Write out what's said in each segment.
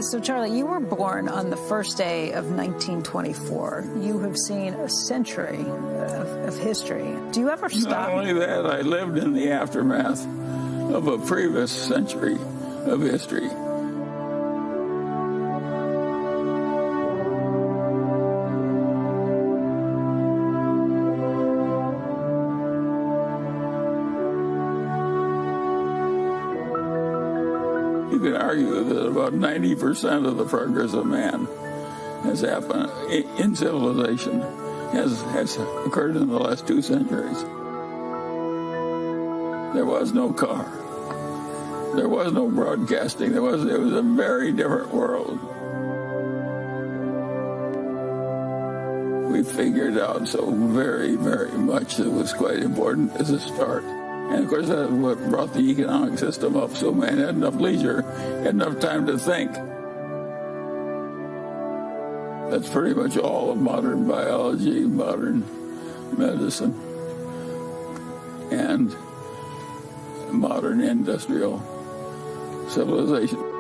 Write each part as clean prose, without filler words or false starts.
So, Charlie, you were born on the first day of 1924. You have seen a century of history. Do you ever stop? Not only that, I lived in the aftermath of a previous century of history. You could argue that about 90% of the progress of man has happened in civilization has occurred in the last 2 centuries. There was no car. There was no broadcasting. It was a very different world. We figured out so very, very much that was quite important as a start. And of course, that's what brought the economic system up, so man had enough leisure, had enough time to think. That's pretty much all of modern biology, modern medicine, and modern industrial civilization.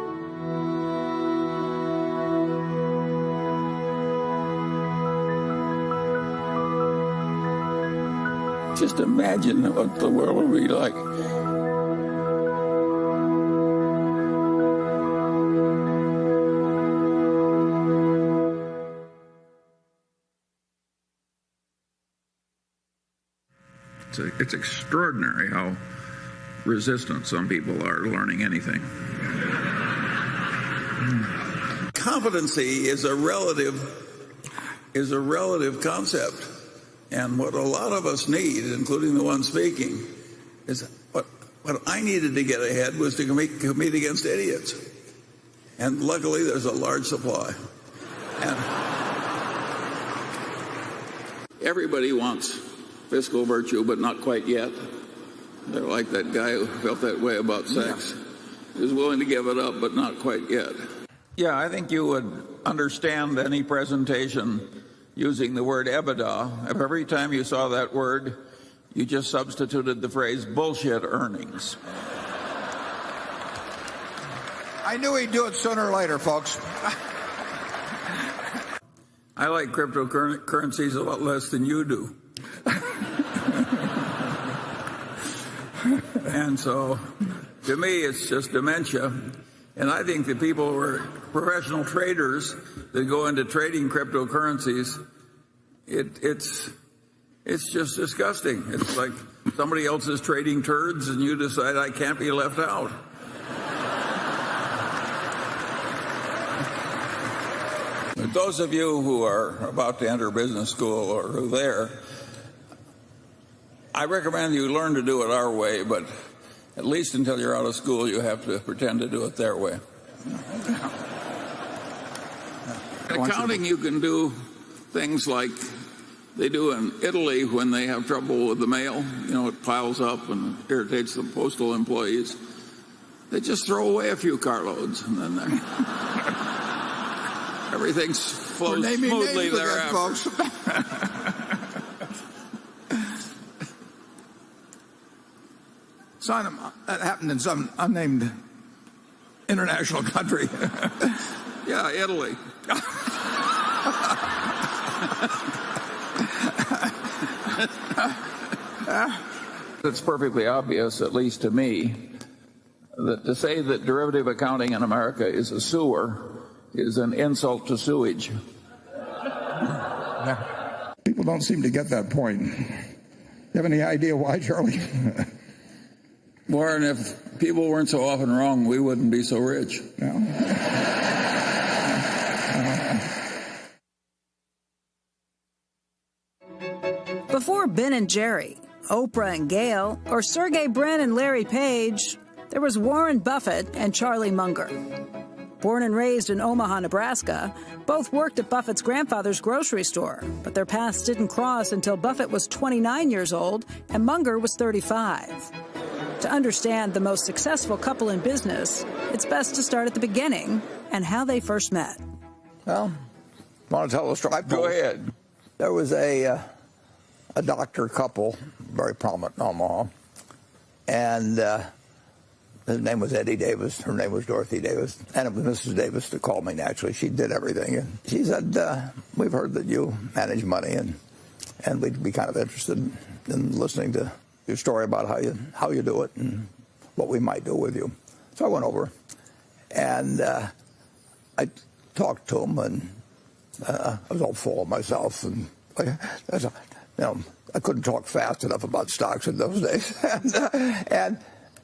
Just imagine what the world would be like. It's extraordinary how resistant some people are to learning anything. Competency is a relative concept. And what a lot of us need, including the one speaking, is what I needed to get ahead was to compete against idiots. And luckily, there's a large supply. And everybody wants fiscal virtue, but not quite yet. They're like that guy who felt that way about sex. He was willing to give it up, but not quite yet. Yeah, I think you would understand any presentation using the word EBITDA. If every time you saw that word, you just substituted the phrase bullshit earnings. I knew he'd do it sooner or later, folks. I like cryptocurrencies a lot less than you do. And so, to me, it's just dementia. And I think the people who are professional traders that go into trading cryptocurrencies, it's just disgusting. It's like somebody else is trading turds and you decide I can't be left out. But those of you who are about to enter business school or who are there, I recommend you learn to do it our way, but at least until you're out of school, you have to pretend to do it their way. In accounting, you can do things like they do in Italy when they have trouble with the mail. You know, it piles up and irritates the postal employees. They just throw away a few carloads, and then everything flows smoothly thereafter. That happened in some unnamed international country. Yeah, Italy. It's perfectly obvious, at least to me, that to say that derivative accounting in America is a sewer is an insult to sewage. People don't seem to get that point. You have any idea why, Charlie? Warren, if people weren't so often wrong, we wouldn't be so rich. Before Ben and Jerry, Oprah and Gail, or Sergey Brin and Larry Page, there was Warren Buffett and Charlie Munger. Born and raised in Omaha, Nebraska, both worked at Buffett's grandfather's grocery store, but their paths didn't cross until Buffett was 29 years old and Munger was 35. To understand the most successful couple in business, it's best to start at the beginning and how they first met. Well, want to tell the story? Go ahead. There was a doctor couple, very prominent in Omaha, and His name was Eddie Davis. Her name was Dorothy Davis. And it was Mrs. Davis that called me, naturally. She did everything. And she said, we've heard that you manage money, and we'd be kind of interested in listening to your story about how you do it and what we might do with you. So I went over, and I talked to him, and I was all full of myself. And I couldn't talk fast enough about stocks in those days.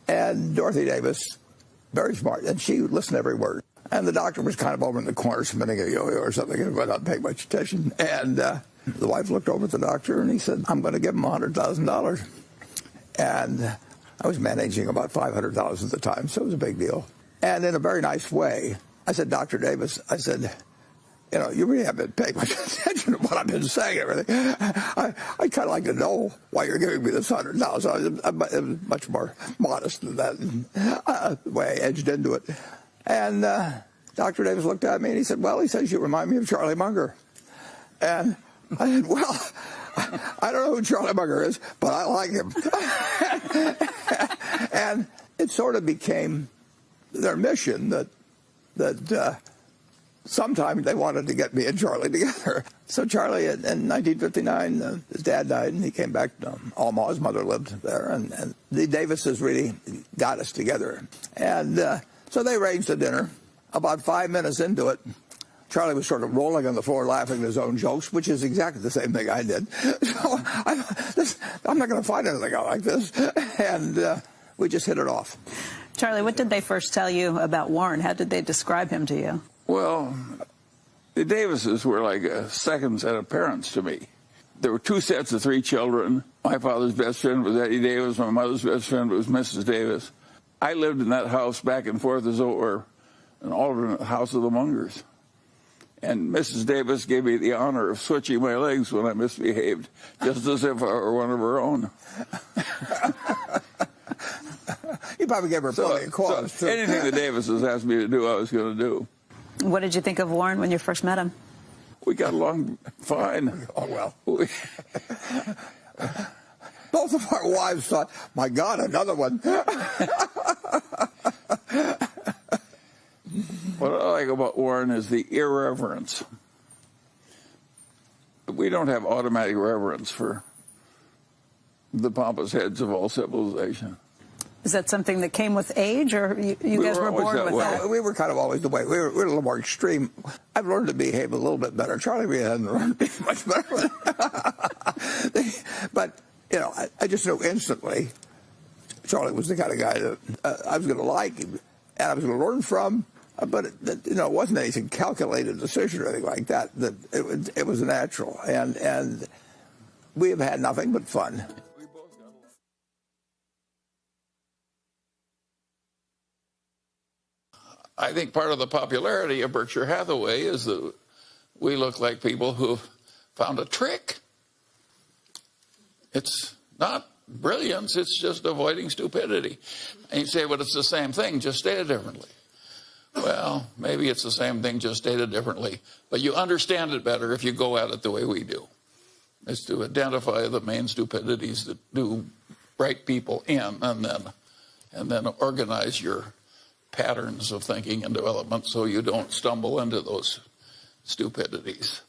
And Dorothy Davis, very smart, and she listened to every word. And the doctor was kind of over in the corner spinning a yo-yo or something, and not paying much attention. And the wife looked over at the doctor, and he said, I'm going to give him $100,000. And I was managing about $500,000 at the time, so it was a big deal. And in a very nice way, I said, Dr. Davis, I said, you really haven't paid much attention to what I've been saying and everything. I kind of like to know why you're giving me this $100,000. It was much more modest than that, the way I edged into it. And Dr. Davis looked at me and he said, well, he says you remind me of Charlie Munger. And I said, well, I don't know who Charlie Munger is, but I like him. And it sort of became their mission that sometime they wanted to get me and Charlie together. So Charlie, in 1959, his dad died, and he came back to Omaha. His mother lived there, and the Davises really got us together. And so they arranged a dinner. About 5 minutes into it, Charlie was sort of rolling on the floor laughing at his own jokes, which is exactly the same thing I did. So I'm not going to find anything out like this. And we just hit it off. Charlie, what did they first tell you about Warren? How did they describe him to you? Well, the Davises were like a second set of parents to me. There were two sets of three children. My father's best friend was Eddie Davis. My mother's best friend was Mrs. Davis. I lived in that house back and forth as though it were an alternate house of the Mungers. And Mrs. Davis gave me the honor of switching my legs when I misbehaved, just as if I were one of her own. You probably gave her plenty of cause. So anything the Davises asked me to do, I was going to do. What did you think of Warren when you first met him? We got along fine. Oh, well. Both of our wives thought, my God, another one. What I like about Warren is the irreverence. We don't have automatic reverence for the pompous heads of all civilization. Is that something that came with age, or you guys were born with that? We were kind of always the way. We were a little more extreme. I've learned to behave a little bit better. Charlie really hasn't learned to be much better. But, I just knew instantly Charlie was the kind of guy that I was going to like and I was going to learn from. But, it wasn't anything calculated decision or anything like that. It was natural. And we have had nothing but fun. I think part of the popularity of Berkshire Hathaway is that we look like people who found a trick. It's not brilliance, it's just avoiding stupidity. And you say, well, it's the same thing, just stated differently. Well, maybe it's the same thing, just stated differently, but you understand it better if you go at it the way we do. It's to identify the main stupidities that do bright people in, and then organize your patterns of thinking and development so you don't stumble into those stupidities.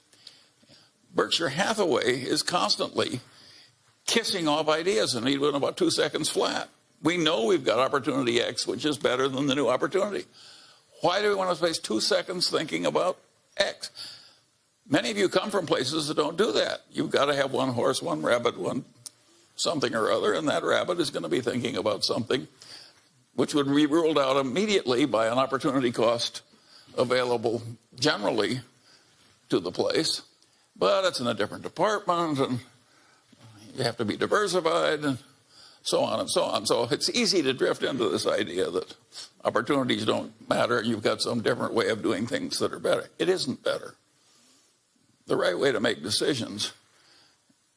Berkshire Hathaway is constantly kissing off ideas, and he'd win about 2 seconds flat. We know we've got opportunity X, which is better than the new opportunity. Why do we want to waste 2 seconds thinking about X? Many of you come from places that don't do that. You've got to have one horse, one rabbit, one something or other, and that rabbit is going to be thinking about something which would be ruled out immediately by an opportunity cost available generally to the place. But it's in a different department, and you have to be diversified, and so on and so on. So it's easy to drift into this idea that opportunities don't matter and you've got some different way of doing things that are better. It isn't better. The right way to make decisions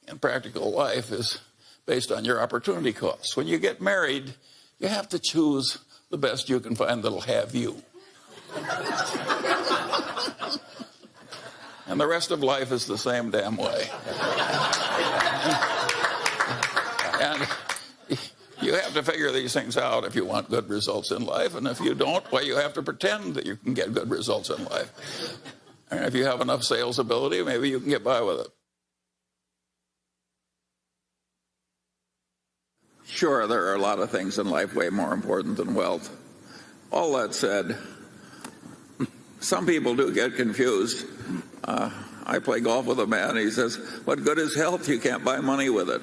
in practical life is based on your opportunity costs. When you get married, you have to choose the best you can find that'll have you. And the rest of life is the same damn way. And you have have to figure these things out if you want good results in life, and if you don't, well, you have to pretend that you can get good results in life. And if you have enough sales ability, maybe you can get by with it. Sure, there are a lot of things in life way more important than wealth. All that said, some people do get confused. I play golf with a man, and he says, "What good is health? You can't buy money with it."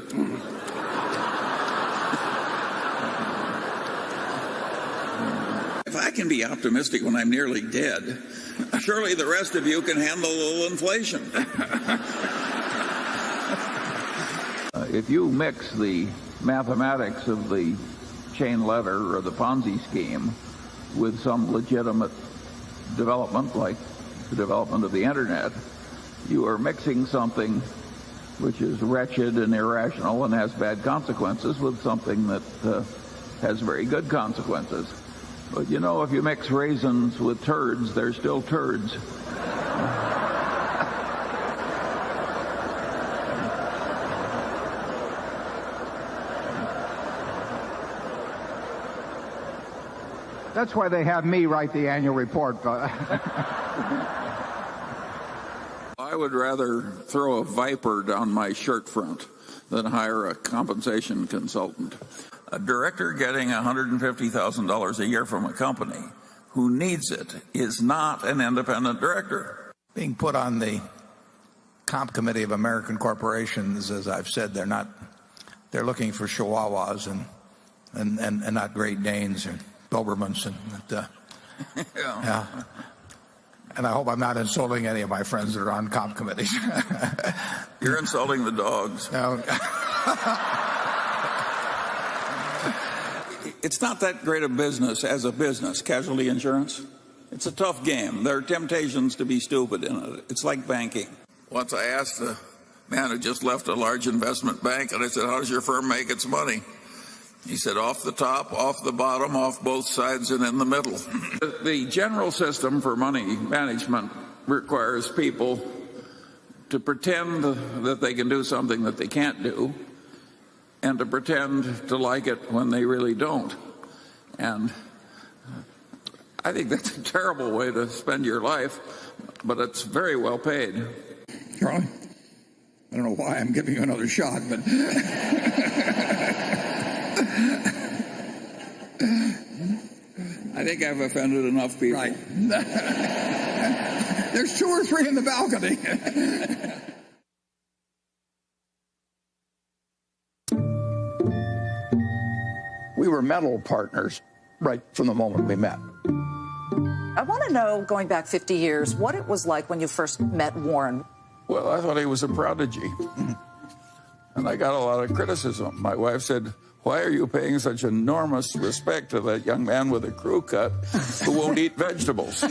If I can be optimistic when I'm nearly dead, surely the rest of you can handle a little inflation. If you mix the mathematics of the chain letter or the Ponzi scheme with some legitimate development like the development of the internet, you are mixing something which is wretched and irrational and has bad consequences with something that has very good consequences. But you know, if you mix raisins with turds, they're still turds. That's why they have me write the annual report. I would rather throw a viper down my shirt front than hire a compensation consultant. A director getting $150,000 a year from a company who needs it is not an independent director. Being put on the comp committee of American corporations, as I've said, they're looking for Chihuahuas and not Great Danes or Dobermans Yeah. And I hope I'm not insulting any of my friends that are on comp committees. You're insulting the dogs. No. It's not that great a business as a business, casualty insurance. It's a tough game. There are temptations to be stupid in it. It's like banking. Once I asked the man who just left a large investment bank, and I said, "How does your firm make its money?" He said, "Off the top, off the bottom, off both sides, and in the middle." The general system for money management requires people to pretend that they can do something that they can't do, and to pretend to like it when they really don't. And I think that's a terrible way to spend your life, but it's very well paid. Charlie, I don't know why I'm giving you another shot, but I think I've offended enough people. right. There's 2 or 3 in the balcony. We were mental partners right from the moment we met. I want to know, going back 50 years, what it was like when you first met Warren. Well, I thought he was a prodigy. And I got a lot of criticism. My wife said, "Why are you paying such enormous respect to that young man with a crew cut who won't eat vegetables?"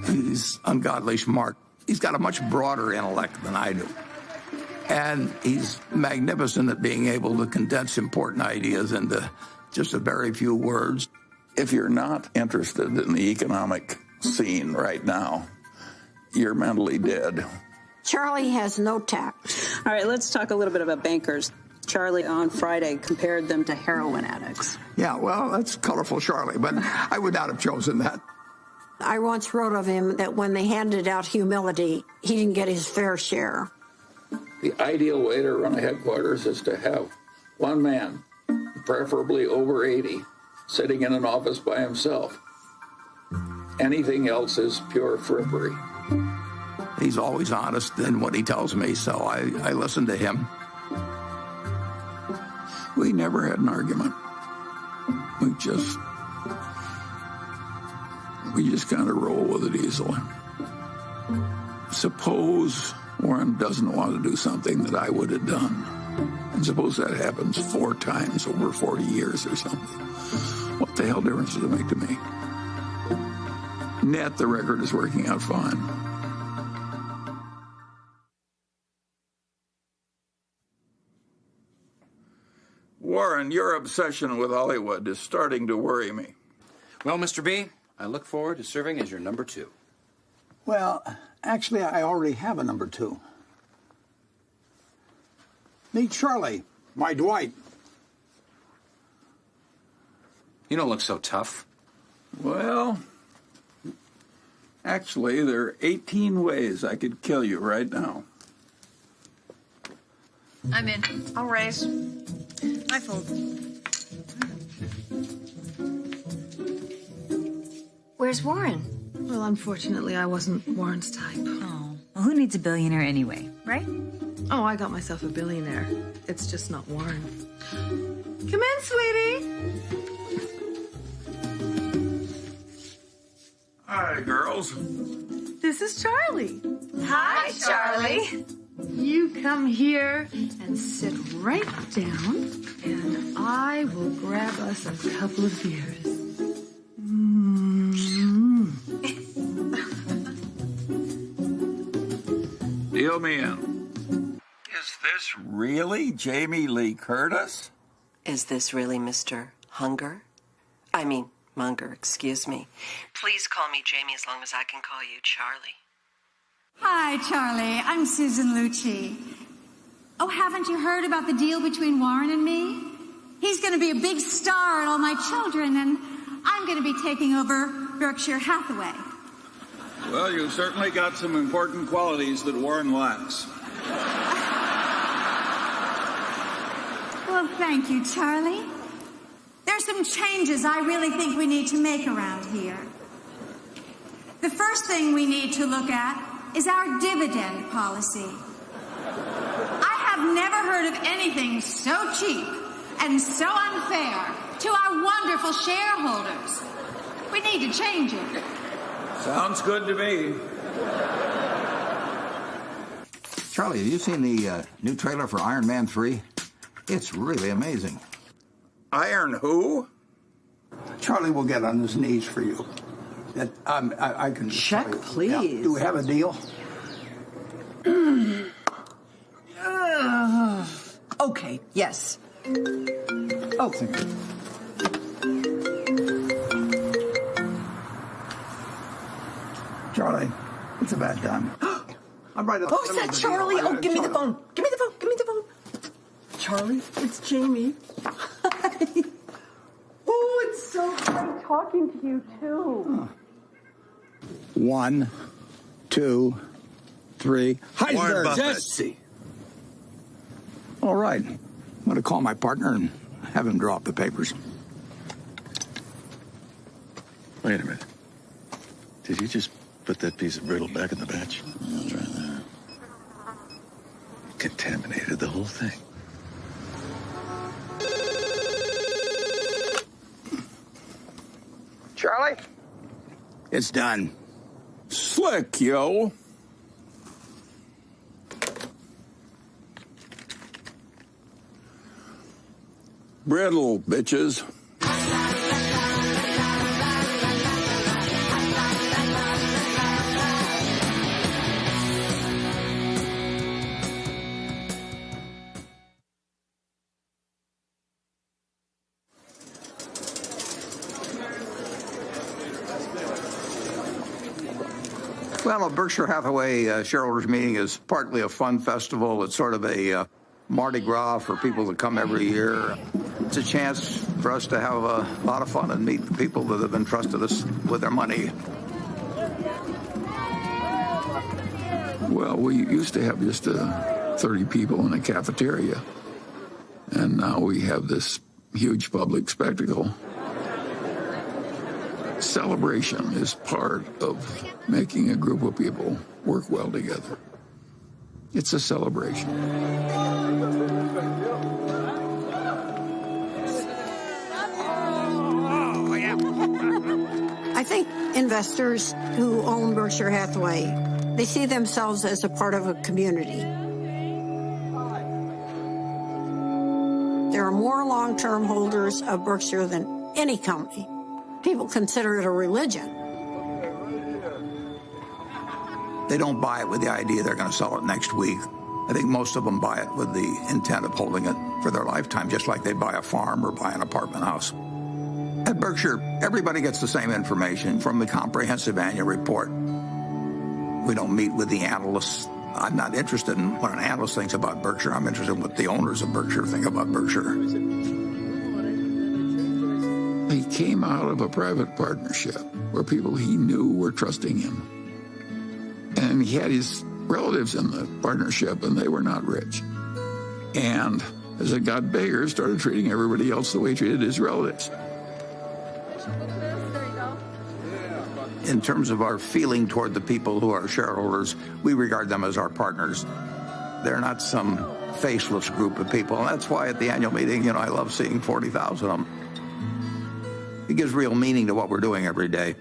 He's ungodly smart. He's got a much broader intellect than I do. And he's magnificent at being able to condense important ideas into just a very few words. If you're not interested in the economic scene right now, you're mentally dead. Charlie has no tact. All right, let's talk a little bit about bankers. Charlie on Friday compared them to heroin addicts. Yeah, well, that's colorful, Charlie, but I would not have chosen that. I once wrote of him that when they handed out humility, he didn't get his fair share. The ideal way to run a headquarters is to have one man, preferably over 80, sitting in an office by himself. Anything else is pure frippery. He's always honest in what he tells me, so I listen to him. We never had an argument. We just kind of roll with it easily. Suppose Warren doesn't want to do something that I would have done. And suppose that happens 4 times over 40 years or something. What the hell difference does it make to me? Net, the record is working out fine. Warren, your obsession with Hollywood is starting to worry me. Well, Mr. B, I look forward to serving as your number 2. Well, actually, I already have a number 2. Meet Charlie, my Dwight. You don't look so tough. Well, actually, there are 18 ways I could kill you right now. I'm in. I'll raise. I fold. Where's Warren? Well, unfortunately, I wasn't Warren's type. Oh. Well, who needs a billionaire anyway, right? Oh, I got myself a billionaire. It's just not Warren. Come in, sweetie. Hi, girls. This is Charlie. Hi, Charlie. You come here and sit right down, and I will grab us a couple of beers. Deal me in. Is this really Jamie Lee Curtis? Is this really Mr. Munger, excuse me. Please call me Jamie as long as I can call you Charlie. Hi, Charlie. I'm Susan Lucci. Oh, haven't you heard about the deal between Warren and me? He's going to be a big star at all my children, and I'm going to be taking over Berkshire Hathaway. Well, you certainly got some important qualities that Warren lacks. Well, thank you, Charlie. There's some changes I really think we need to make around here. The first thing we need to look at is our dividend policy. I have never heard of anything so cheap and so unfair to our wonderful shareholders. We need to change it. Sounds good to me. Charlie, have you seen the new trailer for Iron Man 3? It's really amazing. Iron who? Charlie will get on his knees for you. I can just check, please. Yeah. Do we have a deal? Okay, yes. Oh, thank you. Charlie, it's about time. I'm right up. Oh, is that Charlie? Oh, give me the phone. Give me the phone. Give me the phone. Charlie, it's Jamie. Oh, it's so great talking to you, too. 1, 2, 3. Heisenberg. Jesse. All right. I'm going to call my partner and have him draw up the papers. Wait a minute. Did you just put that piece of brittle back in the batch? That's right there. Contaminated the whole thing. Charlie? It's done. Slick, yo. Brittle, bitches. Well, a Berkshire Hathaway shareholders meeting is partly a fun festival. It's sort of a Mardi Gras for people that come every year. It's a chance for us to have a lot of fun and meet the people that have entrusted us with their money. Well, we used to have just 30 people in a cafeteria, and now we have this huge public spectacle. Celebration is part of making a group of people work well together. It's a celebration. I think investors who own Berkshire Hathaway, they see themselves as a part of a community. There are more long-term holders of Berkshire than any company. People consider it a religion. They don't buy it with the idea they're going to sell it next week. I think most of them buy it with the intent of holding it for their lifetime, just like they buy a farm or buy an apartment house. At Berkshire, everybody gets the same information from the comprehensive annual report. We don't meet with the analysts. I'm not interested in what an analyst thinks about Berkshire. I'm interested in what the owners of Berkshire think about Berkshire. He came out of a private partnership where people he knew were trusting him. And he had his relatives in the partnership, and they were not rich. And as it got bigger, started treating everybody else the way he treated his relatives. In terms of our feeling toward the people who are shareholders, we regard them as our partners. They're not some faceless group of people. And that's why at the annual meeting, I love seeing 40,000 of them. It gives real meaning to what we're doing every day.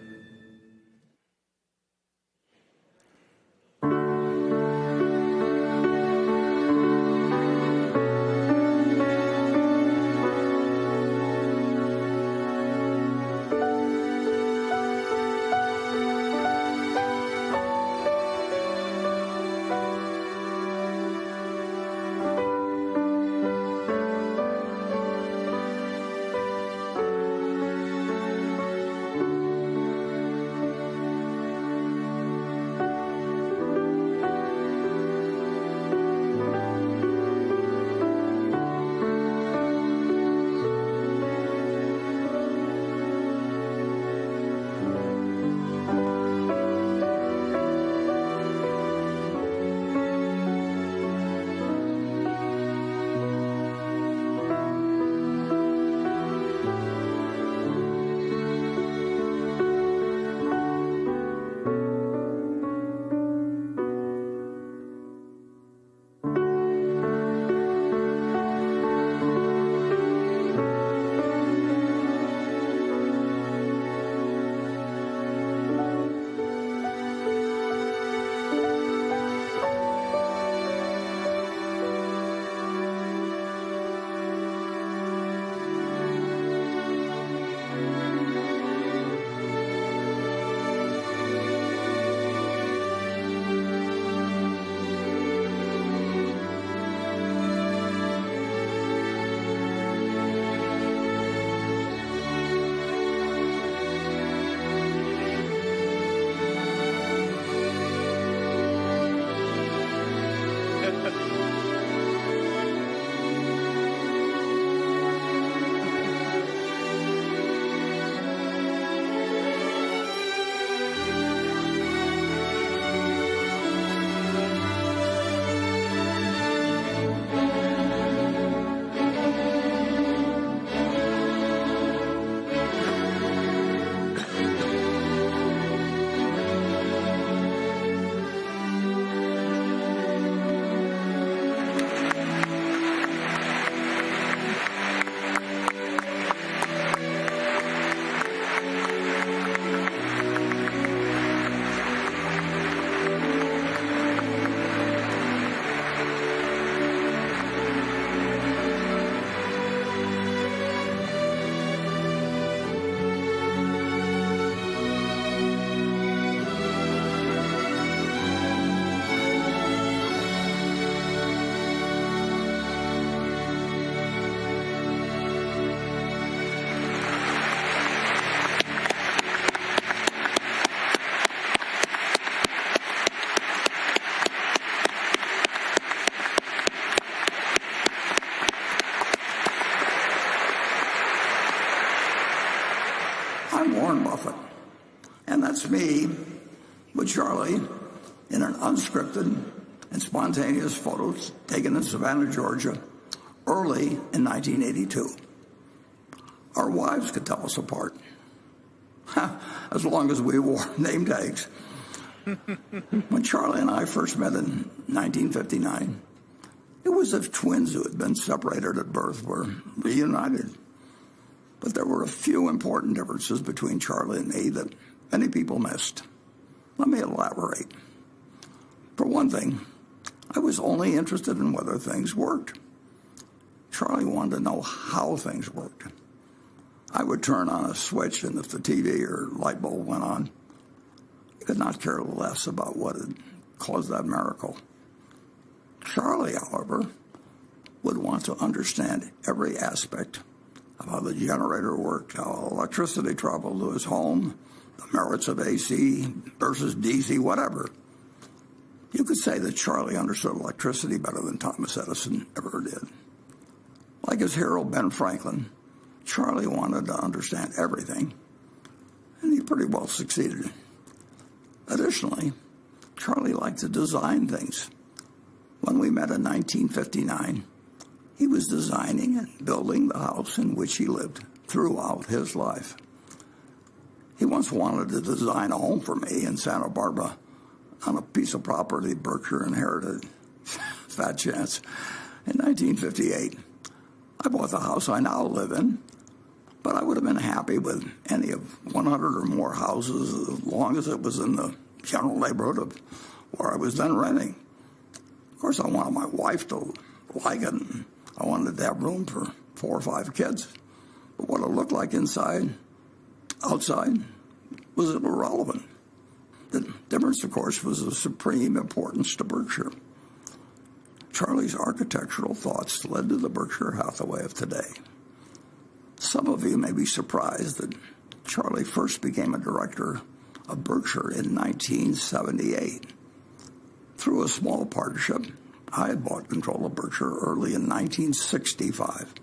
Warren Buffett. And that's me with Charlie in an unscripted and spontaneous photos taken in Savannah, Georgia, early in 1982. Our wives could tell us apart, as long as we wore name tags. When Charlie and I first met in 1959, it was as if twins who had been separated at birth were reunited. But there were a few important differences between Charlie and me that many people missed. Let me elaborate. For one thing, I was only interested in whether things worked. Charlie wanted to know how things worked. I would turn on a switch, and if the TV or light bulb went on, I could not care less about what had caused that miracle. Charlie, however, would want to understand every aspect of how the generator worked, how electricity traveled to his home, the merits of AC versus DC, whatever. You could say that Charlie understood electricity better than Thomas Edison ever did. Like his hero Ben Franklin, Charlie wanted to understand everything, and he pretty well succeeded. Additionally, Charlie liked to design things. When we met in 1959, he was designing and building the house in which he lived throughout his life. He once wanted to design a home for me in Santa Barbara on a piece of property Berkshire inherited. Fat chance. In 1958, I bought the house I now live in, but I would have been happy with any of 100 or more houses as long as it was in the general neighborhood of where I was then renting. Of course, I wanted my wife to like it, and I wanted to have room for 4 or 5 kids. But what it looked like inside, outside, was irrelevant. The difference, of course, was of supreme importance to Berkshire. Charlie's architectural thoughts led to the Berkshire Hathaway of today. Some of you may be surprised that Charlie first became a director of Berkshire in 1978. Through a small partnership, I had bought control of Berkshire early in 1965.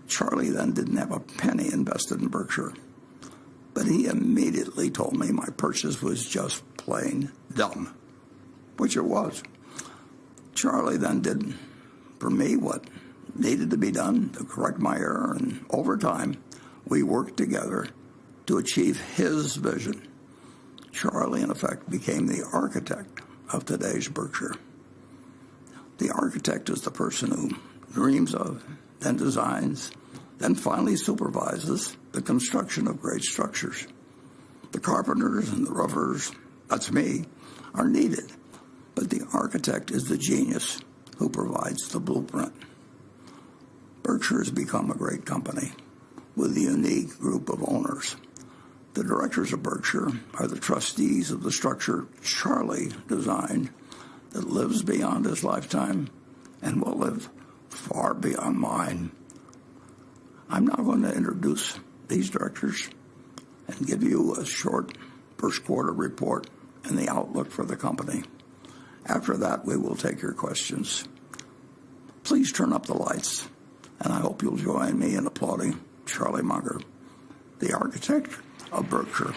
Charlie then didn't have a penny invested in Berkshire, but he immediately told me my purchase was just plain dumb, which it was. Charlie then did for me what needed to be done to correct my error, and over time, we worked together to achieve his vision. Charlie, in effect, became the architect of today's Berkshire. The architect is the person who dreams of, then designs, then finally supervises the construction of great structures. The carpenters and the roofers, that's me, are needed, but the architect is the genius who provides the blueprint. Berkshire has become a great company with a unique group of owners. The directors of Berkshire are the trustees of the structure Charlie designed that lives beyond his lifetime and will live far beyond mine. I'm now going to introduce these directors and give you a short first quarter report and the outlook for the company. After that, we will take your questions. Please turn up the lights, and I hope you'll join me in applauding Charlie Munger, the architect of Berkshire.